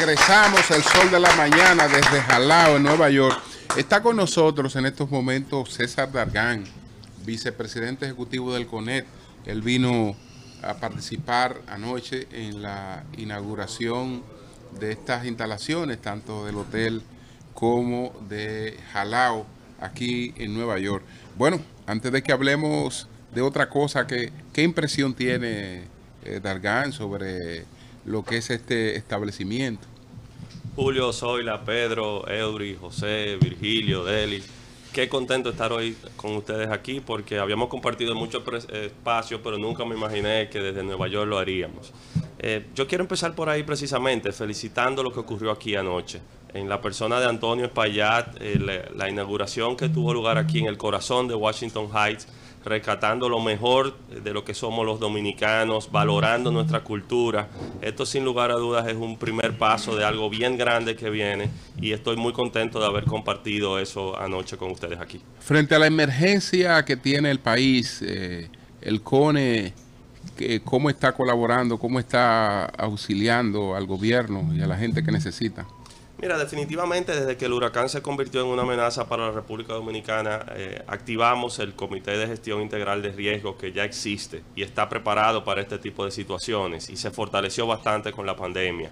regresamos al sol de la mañana desde Jalao, en Nueva York. Está con nosotros en estos momentos César Dargan, vicepresidente ejecutivo del CONET. Él vino a participar anoche en la inauguración de estas instalaciones, tanto del hotel como de Jalao, aquí en Nueva York. Bueno, antes de que hablemos de otra cosa, ¿qué impresión tiene Dargan sobre lo que es este establecimiento? Julio, Zoila, Pedro, Eury, José, Virgilio, Deli. Qué contento estar hoy con ustedes aquí porque habíamos compartido muchos espacios, pero nunca me imaginé que desde Nueva York lo haríamos. Yo quiero empezar por ahí precisamente, felicitando lo que ocurrió aquí anoche. En la persona de Antonio Espaillat, la inauguración que tuvo lugar aquí en el corazón de Washington Heights, rescatando lo mejor de lo que somos los dominicanos, valorando nuestra cultura. Esto sin lugar a dudas es un primer paso de algo bien grande que viene y estoy muy contento de haber compartido eso anoche con ustedes aquí. Frente a la emergencia que tiene el país, el CONE, ¿cómo está colaborando, cómo está auxiliando al gobierno y a la gente que necesita? Mira, definitivamente desde que el huracán se convirtió en una amenaza para la República Dominicana, activamos el Comité de Gestión Integral de Riesgos que ya existe y está preparado para este tipo de situaciones y se fortaleció bastante con la pandemia.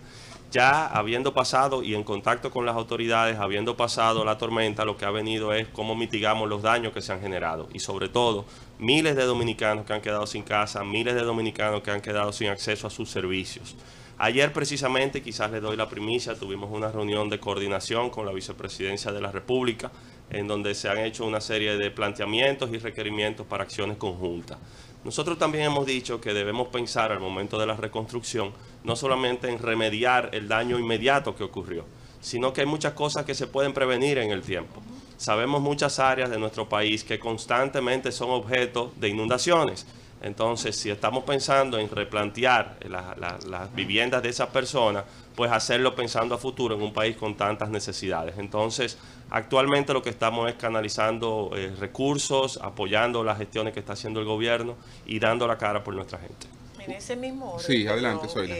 Ya habiendo pasado y en contacto con las autoridades, habiendo pasado la tormenta, lo que ha venido es cómo mitigamos los daños que se han generado y sobre todo miles de dominicanos que han quedado sin casa, miles de dominicanos que han quedado sin acceso a sus servicios. Ayer precisamente, quizás les doy la primicia, tuvimos una reunión de coordinación con la Vicepresidencia de la República, en donde se han hecho una serie de planteamientos y requerimientos para acciones conjuntas. Nosotros también hemos dicho que debemos pensar al momento de la reconstrucción, no solamente en remediar el daño inmediato que ocurrió, sino que hay muchas cosas que se pueden prevenir en el tiempo. Sabemos muchas áreas de nuestro país que constantemente son objeto de inundaciones. Entonces, si estamos pensando en replantear las viviendas de esas personas, pues hacerlo pensando a futuro en un país con tantas necesidades. Entonces, actualmente lo que estamos es canalizando recursos, apoyando las gestiones que está haciendo el gobierno y dando la cara por nuestra gente. En ese mismo orden, sí, adelante, Zoila.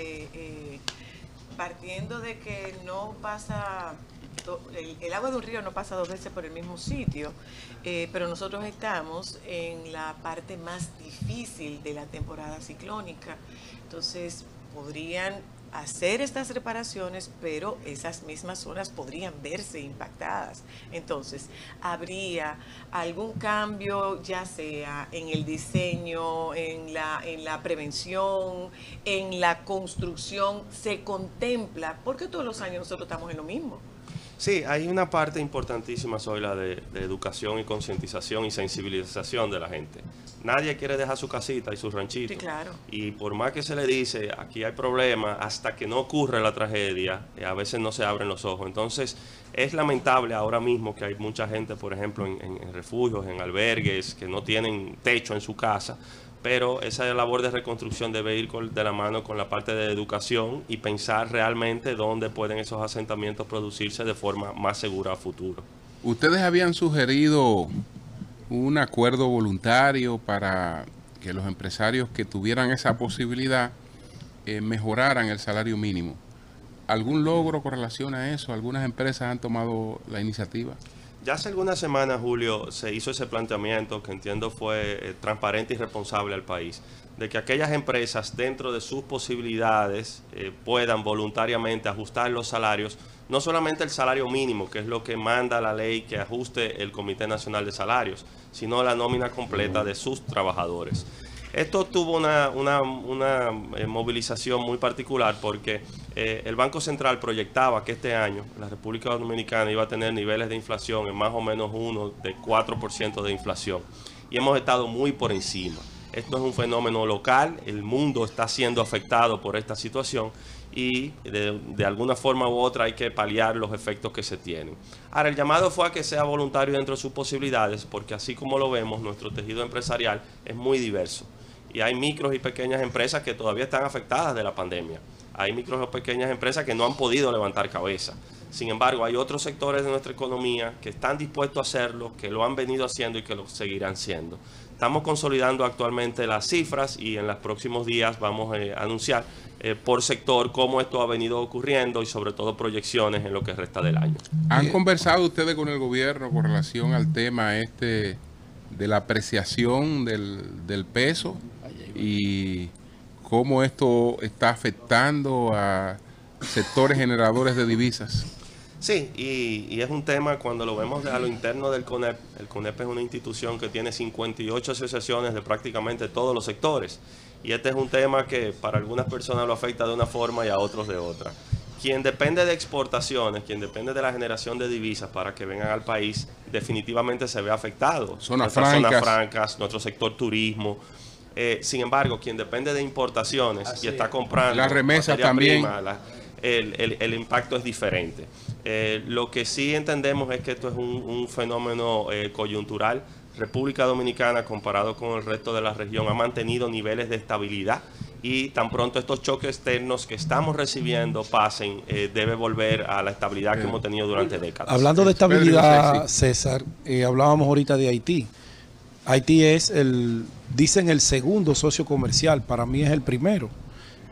Partiendo de que no pasa... El agua de un río no pasa dos veces por el mismo sitio, pero nosotros estamos en la parte más difícil de la temporada ciclónica. Entonces, podrían hacer estas reparaciones, pero esas mismas zonas podrían verse impactadas. Entonces, ¿habría algún cambio, ya sea en el diseño, en la prevención, en la construcción? ¿Se contempla? Porque todos los años nosotros estamos en lo mismo. Sí, hay una parte importantísima, Zoila, de educación y concientización y sensibilización de la gente. Nadie quiere dejar su casita y su ranchito. Sí, claro. Y por más que se le dice, aquí hay problemas, hasta que no ocurre la tragedia, a veces no se abren los ojos. Entonces, es lamentable ahora mismo que hay mucha gente, por ejemplo, en refugios, en albergues, que no tienen techo en su casa. Pero esa labor de reconstrucción debe ir de la mano con la parte de educación y pensar realmente dónde pueden esos asentamientos producirse de forma más segura a futuro. ¿Ustedes habían sugerido un acuerdo voluntario para que los empresarios que tuvieran esa posibilidad mejoraran el salario mínimo? ¿Algún logro con relación a eso? ¿Algunas empresas han tomado la iniciativa? Ya hace algunas semanas, Julio, se hizo ese planteamiento que entiendo fue transparente y responsable al país, de que aquellas empresas dentro de sus posibilidades puedan voluntariamente ajustar los salarios, no solamente el salario mínimo, que es lo que manda la ley que ajuste el Comité Nacional de Salarios, sino la nómina completa de sus trabajadores. Esto tuvo una movilización muy particular porque el Banco Central proyectaba que este año la República Dominicana iba a tener niveles de inflación en más o menos de 4% de inflación. Y hemos estado muy por encima. Esto es un fenómeno local, el mundo está siendo afectado por esta situación y de alguna forma u otra hay que paliar los efectos que se tienen. Ahora, el llamado fue a que sea voluntario dentro de sus posibilidades porque así como lo vemos, nuestro tejido empresarial es muy diverso. Y hay micros y pequeñas empresas que todavía están afectadas de la pandemia. Hay micros y pequeñas empresas que no han podido levantar cabeza. Sin embargo, hay otros sectores de nuestra economía que están dispuestos a hacerlo, que lo han venido haciendo y que lo seguirán siendo. Estamos consolidando actualmente las cifras y en los próximos días vamos a anunciar por sector cómo esto ha venido ocurriendo y sobre todo proyecciones en lo que resta del año. ¿Han conversado ustedes con el gobierno con relación al tema de la apreciación del peso y cómo esto está afectando a sectores generadores de divisas? Sí, y es un tema cuando lo vemos a lo interno del CONEP. El CONEP es una institución que tiene 58 asociaciones de prácticamente todos los sectores. Y este es un tema que para algunas personas lo afecta de una forma y a otros de otra. Quien depende de exportaciones, quien depende de la generación de divisas para que vengan al país, definitivamente se ve afectado. Zonas francas, nuestro sector turismo. Sin embargo, quien depende de importaciones y está comprando las remesas también, el impacto es diferente. Lo que sí entendemos es que esto es un fenómeno coyuntural. República Dominicana, comparado con el resto de la región, ha mantenido niveles de estabilidad y tan pronto estos choques externos que estamos recibiendo pasen, debe volver a la estabilidad que hemos tenido durante décadas. Hablando de estabilidad, César, hablábamos ahorita de Haití. Haití es dicen el segundo socio comercial, para mí es el primero.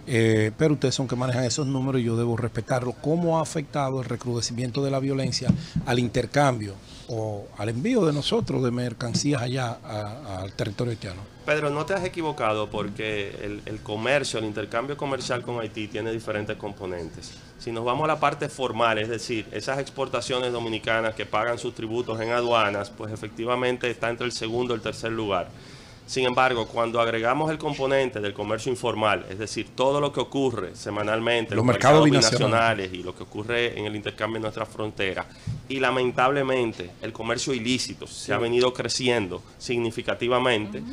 Pero ustedes son que manejan esos números y yo debo respetarlo. ¿Cómo ha afectado el recrudecimiento de la violencia al intercambio o al envío de nosotros de mercancías allá al territorio haitiano? Pedro, no te has equivocado porque el comercio, el intercambio comercial con Haití tiene diferentes componentes. Si nos vamos a la parte formal, es decir, esas exportaciones dominicanas que pagan sus tributos en aduanas, pues efectivamente está entre el segundo y el tercer lugar. Sin embargo, cuando agregamos el componente del comercio informal, es decir, todo lo que ocurre semanalmente, los mercados binacionales y lo que ocurre en el intercambio en nuestra frontera, y lamentablemente el comercio ilícito se ha venido creciendo significativamente,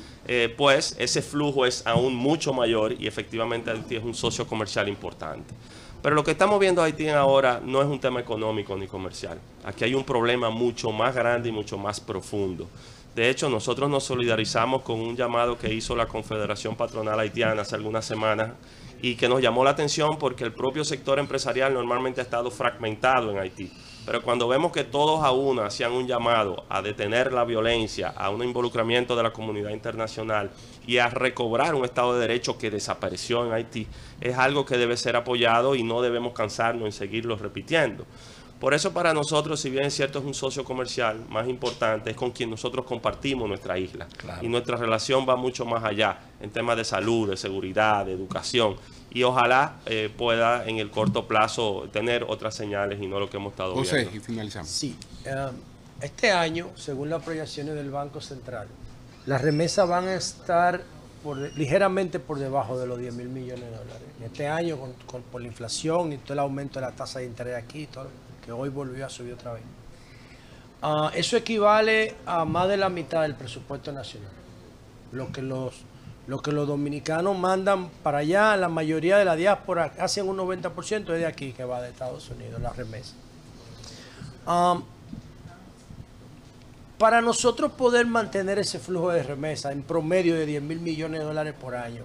pues ese flujo es aún mucho mayor y efectivamente Haití es un socio comercial importante. Pero lo que estamos viendo Haití ahora no es un tema económico ni comercial. Aquí hay un problema mucho más grande y mucho más profundo. De hecho, nosotros nos solidarizamos con un llamado que hizo la Confederación Patronal Haitiana hace algunas semanas y que nos llamó la atención porque el propio sector empresarial normalmente ha estado fragmentado en Haití. Pero cuando vemos que todos a una hacían un llamado a detener la violencia, a un involucramiento de la comunidad internacional y a recobrar un Estado de Derecho que desapareció en Haití, es algo que debe ser apoyado y no debemos cansarnos en seguirlo repitiendo. Por eso para nosotros, si bien es cierto es un socio comercial más importante, es con quien nosotros compartimos nuestra isla. Claro. Y nuestra relación va mucho más allá en temas de salud, de seguridad, de educación. Y ojalá pueda en el corto plazo tener otras señales y no lo que hemos estado viendo. José, y finalizamos. Sí, este año, según las proyecciones del Banco Central, las remesas van a estar ligeramente por debajo de los 10.000 millones de dólares. Este año, por la inflación y todo el aumento de la tasa de interés aquí, todo, que hoy volvió a subir otra vez. Eso equivale a más de la mitad del presupuesto nacional. Lo que los dominicanos mandan para allá, la mayoría de la diáspora, casi un 90% es de aquí que va de Estados Unidos, la remesa. Para nosotros poder mantener ese flujo de remesa en promedio de 10.000 millones de dólares por año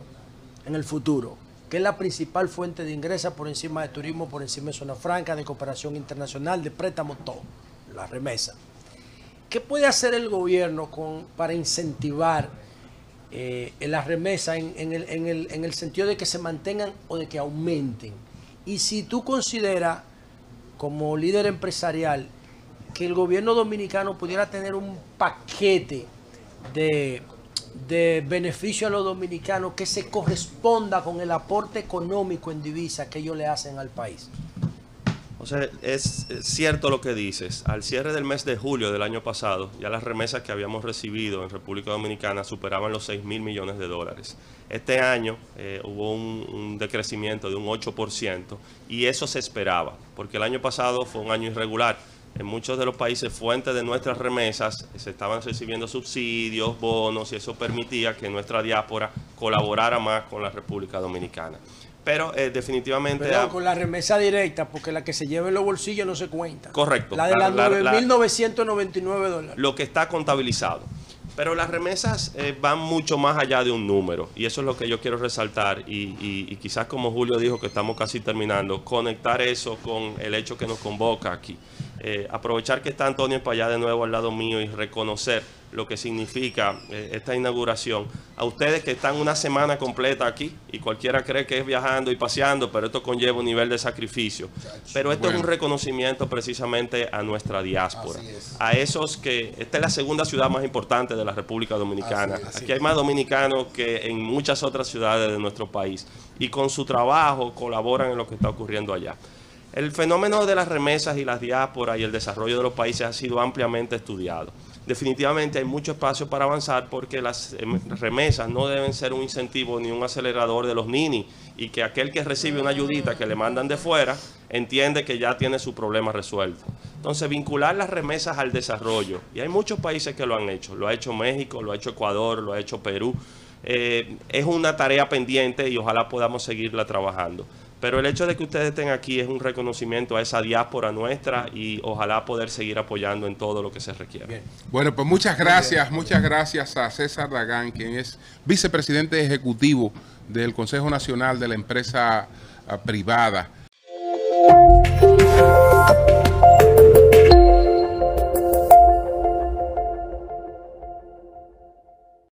en el futuro, que es la principal fuente de ingresos por encima de turismo, por encima de zona franca, de cooperación internacional, de préstamos, todo, la remesa. ¿Qué puede hacer el gobierno para incentivar la remesa en el sentido de que se mantengan o de que aumenten? Y si tú consideras, como líder empresarial, que el gobierno dominicano pudiera tener un paquete de beneficio a los dominicanos que se corresponda con el aporte económico en divisa que ellos le hacen al país. O sea, es cierto lo que dices. Al cierre del mes de julio del año pasado, ya las remesas que habíamos recibido en República Dominicana superaban los 6.000 millones de dólares. Este año hubo un decrecimiento de un 8% y eso se esperaba, porque el año pasado fue un año irregular. En muchos de los países fuentes de nuestras remesas se estaban recibiendo subsidios, bonos, y eso permitía que nuestra diáspora colaborara más con la República Dominicana. Pero definitivamente... Pero con la remesa directa, porque la que se lleva en los bolsillos no se cuenta. Correcto. La de las 9.999 dólares. Lo que está contabilizado. Pero las remesas van mucho más allá de un número, y eso es lo que yo quiero resaltar, y quizás como Julio dijo que estamos casi terminando, conectar eso con el hecho que nos convoca aquí. aprovechar que está Antonio para allá de nuevo al lado mío y reconocer lo que significa esta inauguración. A ustedes que están una semana completa aquí, y cualquiera cree que es viajando y paseando, pero esto conlleva un nivel de sacrificio. Pero esto es un reconocimiento precisamente a nuestra diáspora. A esos que, esta es la segunda ciudad más importante de la República Dominicana. Aquí hay más dominicanos que en muchas otras ciudades de nuestro país. Y con su trabajo colaboran en lo que está ocurriendo allá. El fenómeno de las remesas y las diásporas y el desarrollo de los países ha sido ampliamente estudiado. Definitivamente hay mucho espacio para avanzar porque las remesas no deben ser un incentivo ni un acelerador de los ninis y que aquel que recibe una ayudita que le mandan de fuera entiende que ya tiene su problema resuelto. Entonces, vincular las remesas al desarrollo, y hay muchos países que lo han hecho. Lo ha hecho México, lo ha hecho Ecuador, lo ha hecho Perú. Es una tarea pendiente y ojalá podamos seguirla trabajando. Pero el hecho de que ustedes estén aquí es un reconocimiento a esa diáspora nuestra y ojalá poder seguir apoyando en todo lo que se requiera. Bien. Bueno, pues muchas gracias a César Dagán, quien es vicepresidente ejecutivo del Consejo Nacional de la Empresa Privada.